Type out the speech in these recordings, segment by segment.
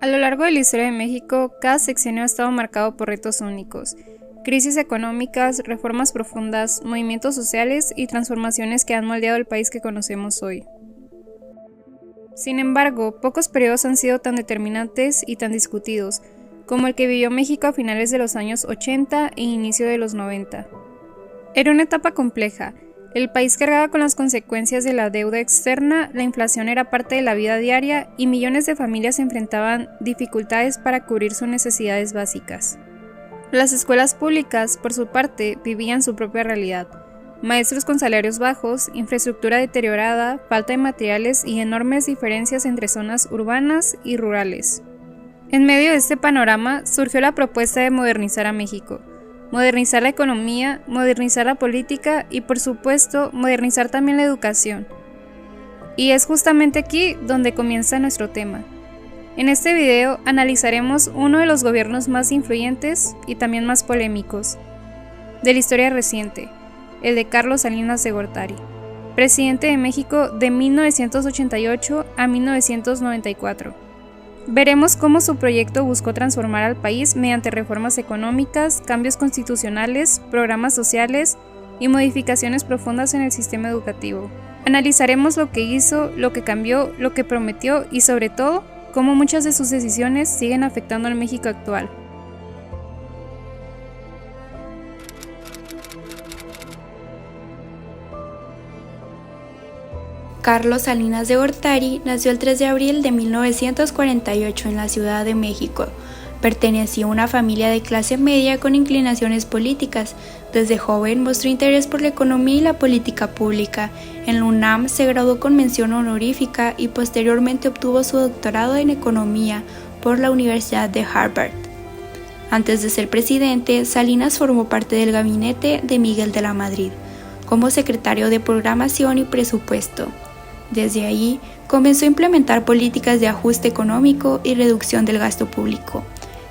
A lo largo de la historia de México, cada sexenio ha estado marcado por retos únicos, crisis económicas, reformas profundas, movimientos sociales y transformaciones que han moldeado el país que conocemos hoy. Sin embargo, pocos periodos han sido tan determinantes y tan discutidos, como el que vivió México a finales de los años 80 e inicio de los 90. Era una etapa compleja. El país cargaba con las consecuencias de la deuda externa, la inflación era parte de la vida diaria y millones de familias enfrentaban dificultades para cubrir sus necesidades básicas. Las escuelas públicas, por su parte, vivían su propia realidad. Maestros con salarios bajos, infraestructura deteriorada, falta de materiales y enormes diferencias entre zonas urbanas y rurales. En medio de este panorama surgió la propuesta de modernizar a México. Modernizar la economía, modernizar la política y, por supuesto, modernizar también la educación. Y es justamente aquí donde comienza nuestro tema. En este video analizaremos uno de los gobiernos más influyentes y también más polémicos de la historia reciente, el de Carlos Salinas de Gortari, presidente de México de 1988 a 1994. Veremos cómo su proyecto buscó transformar al país mediante reformas económicas, cambios constitucionales, programas sociales y modificaciones profundas en el sistema educativo. Analizaremos lo que hizo, lo que cambió, lo que prometió y, sobre todo, cómo muchas de sus decisiones siguen afectando al México actual. Carlos Salinas de Gortari nació el 3 de abril de 1948 en la Ciudad de México. Pertenecía a una familia de clase media con inclinaciones políticas. Desde joven mostró interés por la economía y la política pública. En la UNAM se graduó con mención honorífica y posteriormente obtuvo su doctorado en economía por la Universidad de Harvard. Antes de ser presidente, Salinas formó parte del gabinete de Miguel de la Madrid, como secretario de Programación y Presupuesto. Desde allí, comenzó a implementar políticas de ajuste económico y reducción del gasto público.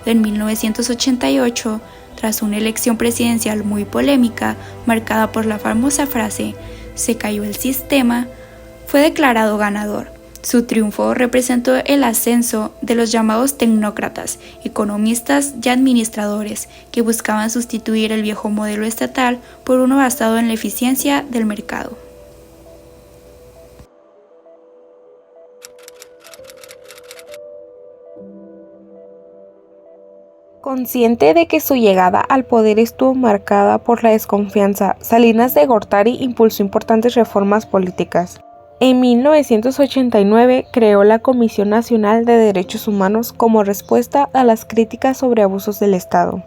En 1988, tras una elección presidencial muy polémica, marcada por la famosa frase "se cayó el sistema", fue declarado ganador. Su triunfo representó el ascenso de los llamados tecnócratas, economistas y administradores, que buscaban sustituir el viejo modelo estatal por uno basado en la eficiencia del mercado. Consciente de que su llegada al poder estuvo marcada por la desconfianza, Salinas de Gortari impulsó importantes reformas políticas. En 1989 creó la Comisión Nacional de Derechos Humanos como respuesta a las críticas sobre abusos del Estado.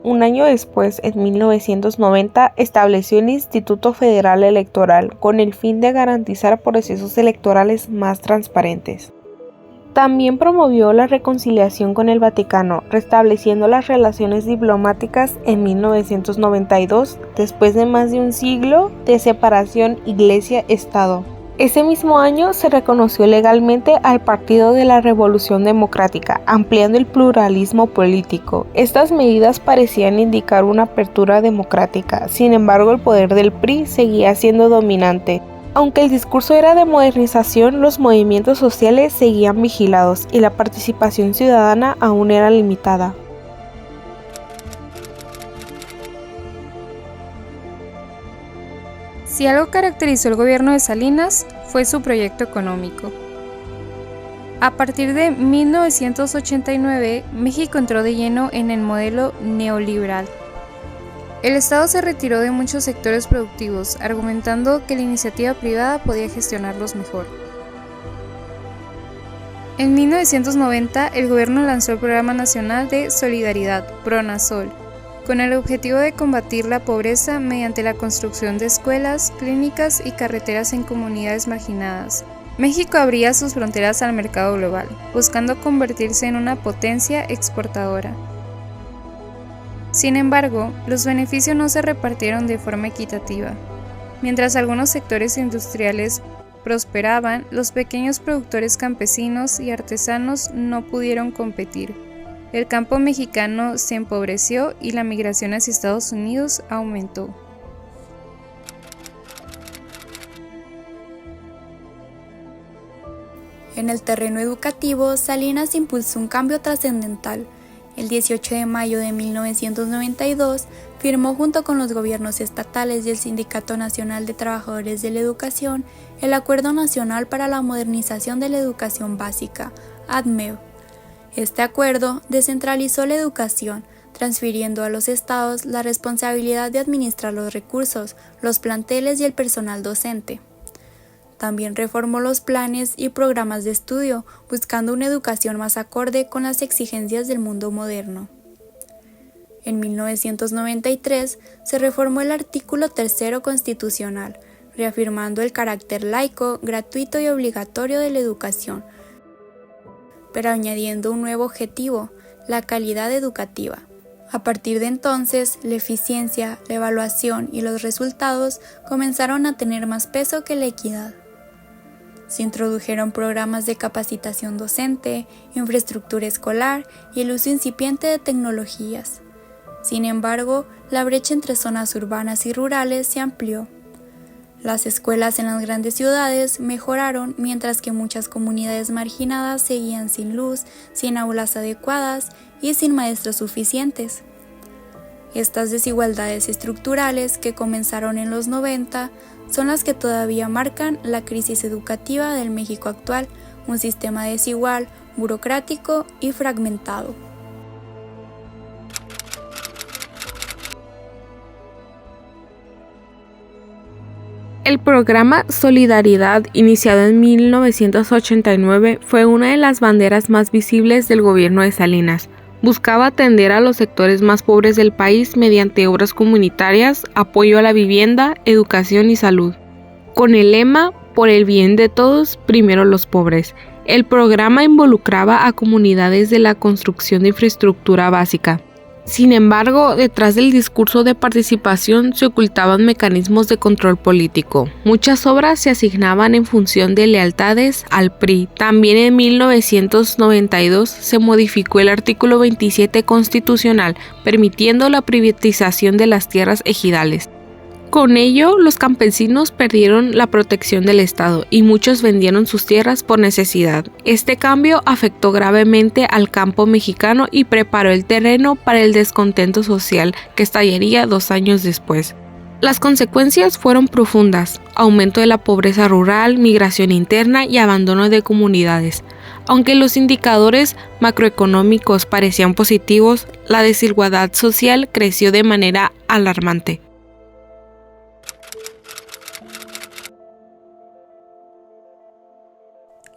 Un año después, en 1990, estableció el Instituto Federal Electoral con el fin de garantizar procesos electorales más transparentes. También promovió la reconciliación con el Vaticano, restableciendo las relaciones diplomáticas en 1992, después de más de un siglo de separación Iglesia-Estado. Ese mismo año se reconoció legalmente al Partido de la Revolución Democrática, ampliando el pluralismo político. Estas medidas parecían indicar una apertura democrática, sin embargo el poder del PRI seguía siendo dominante. Aunque el discurso era de modernización, los movimientos sociales seguían vigilados y la participación ciudadana aún era limitada. Si algo caracterizó el gobierno de Salinas, fue su proyecto económico. A partir de 1989, México entró de lleno en el modelo neoliberal. El Estado se retiró de muchos sectores productivos, argumentando que la iniciativa privada podía gestionarlos mejor. En 1990, el gobierno lanzó el Programa Nacional de Solidaridad, PRONASOL, con el objetivo de combatir la pobreza mediante la construcción de escuelas, clínicas y carreteras en comunidades marginadas. México abría sus fronteras al mercado global, buscando convertirse en una potencia exportadora. Sin embargo, los beneficios no se repartieron de forma equitativa. Mientras algunos sectores industriales prosperaban, los pequeños productores campesinos y artesanos no pudieron competir. El campo mexicano se empobreció y la migración hacia Estados Unidos aumentó. En el terreno educativo, Salinas impulsó un cambio trascendental. El 18 de mayo de 1992, firmó junto con los gobiernos estatales y el Sindicato Nacional de Trabajadores de la Educación el Acuerdo Nacional para la Modernización de la Educación Básica, ADMEB. Este acuerdo descentralizó la educación, transfiriendo a los estados la responsabilidad de administrar los recursos, los planteles y el personal docente. También reformó los planes y programas de estudio, buscando una educación más acorde con las exigencias del mundo moderno. En 1993 se reformó el artículo 3 constitucional, reafirmando el carácter laico, gratuito y obligatorio de la educación, pero añadiendo un nuevo objetivo, la calidad educativa. A partir de entonces, la eficiencia, la evaluación y los resultados comenzaron a tener más peso que la equidad. Se introdujeron programas de capacitación docente, infraestructura escolar y el uso incipiente de tecnologías. Sin embargo, la brecha entre zonas urbanas y rurales se amplió. Las escuelas en las grandes ciudades mejoraron, mientras que muchas comunidades marginadas seguían sin luz, sin aulas adecuadas y sin maestros suficientes. Estas desigualdades estructurales que comenzaron en los 90 son las que todavía marcan la crisis educativa del México actual, un sistema desigual, burocrático y fragmentado. El programa Solidaridad, iniciado en 1989, fue una de las banderas más visibles del gobierno de Salinas. Buscaba atender a los sectores más pobres del país mediante obras comunitarias, apoyo a la vivienda, educación y salud. Con el lema "Por el bien de todos, primero los pobres", el programa involucraba a comunidades de la construcción de infraestructura básica. Sin embargo, detrás del discurso de participación se ocultaban mecanismos de control político. Muchas obras se asignaban en función de lealtades al PRI. También en 1992 se modificó el artículo 27 constitucional, permitiendo la privatización de las tierras ejidales. Con ello, los campesinos perdieron la protección del Estado y muchos vendieron sus tierras por necesidad. Este cambio afectó gravemente al campo mexicano y preparó el terreno para el descontento social que estallaría 2 años después. Las consecuencias fueron profundas: aumento de la pobreza rural, migración interna y abandono de comunidades. Aunque los indicadores macroeconómicos parecían positivos, la desigualdad social creció de manera alarmante.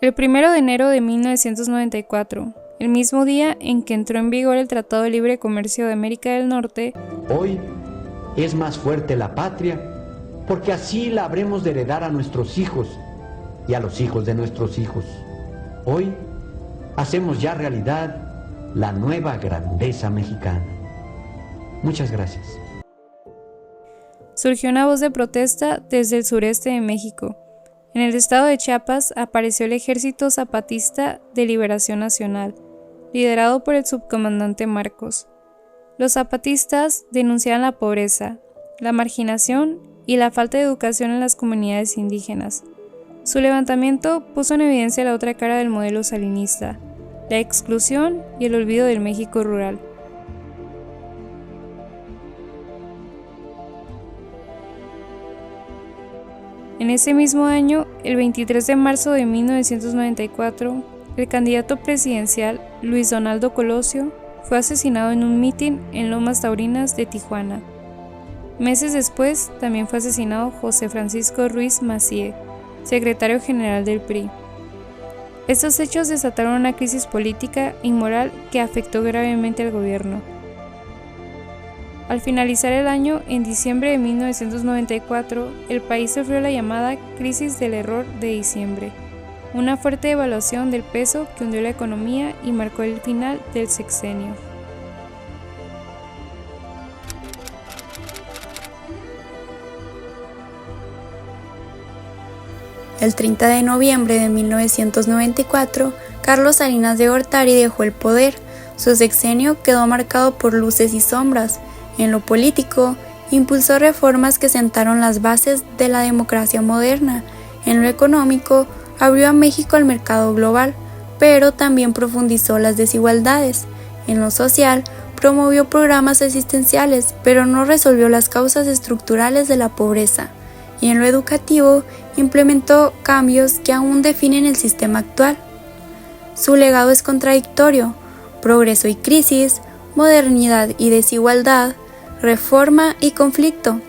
El 1 de enero de 1994, el mismo día en que entró en vigor el Tratado de Libre Comercio de América del Norte, hoy es más fuerte la patria, porque así la habremos de heredar a nuestros hijos y a los hijos de nuestros hijos. Hoy hacemos ya realidad la nueva grandeza mexicana. Muchas gracias. surgió una voz de protesta desde el sureste de México. En el estado de Chiapas apareció el Ejército Zapatista de Liberación Nacional, liderado por el subcomandante Marcos. Los zapatistas denunciaban la pobreza, la marginación y la falta de educación en las comunidades indígenas. Su levantamiento puso en evidencia la otra cara del modelo salinista, la exclusión y el olvido del México rural. En ese mismo año, el 23 de marzo de 1994, el candidato presidencial Luis Donaldo Colosio fue asesinado en un mitin en Lomas Taurinas de Tijuana. Meses después, también fue asesinado José Francisco Ruiz Massieu, secretario general del PRI. Estos hechos desataron una crisis política y moral que afectó gravemente al gobierno. Al finalizar el año, en diciembre de 1994, el país sufrió la llamada crisis del error de diciembre, una fuerte devaluación del peso que hundió la economía y marcó el final del sexenio. El 30 de noviembre de 1994, Carlos Salinas de Gortari dejó el poder. Su sexenio quedó marcado por luces y sombras. En lo político, impulsó reformas que sentaron las bases de la democracia moderna. En lo económico, abrió a México al mercado global, pero también profundizó las desigualdades. En lo social, promovió programas asistenciales, pero no resolvió las causas estructurales de la pobreza. Y en lo educativo, implementó cambios que aún definen el sistema actual. Su legado es contradictorio: progreso y crisis, modernidad y desigualdad, reforma y conflicto.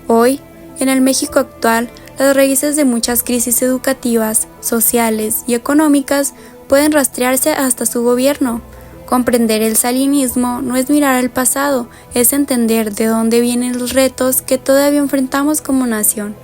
Hoy, en el México actual, las raíces de muchas crisis educativas, sociales y económicas pueden rastrearse hasta su gobierno. Comprender el salinismo no es mirar al pasado, es entender de dónde vienen los retos que todavía enfrentamos como nación.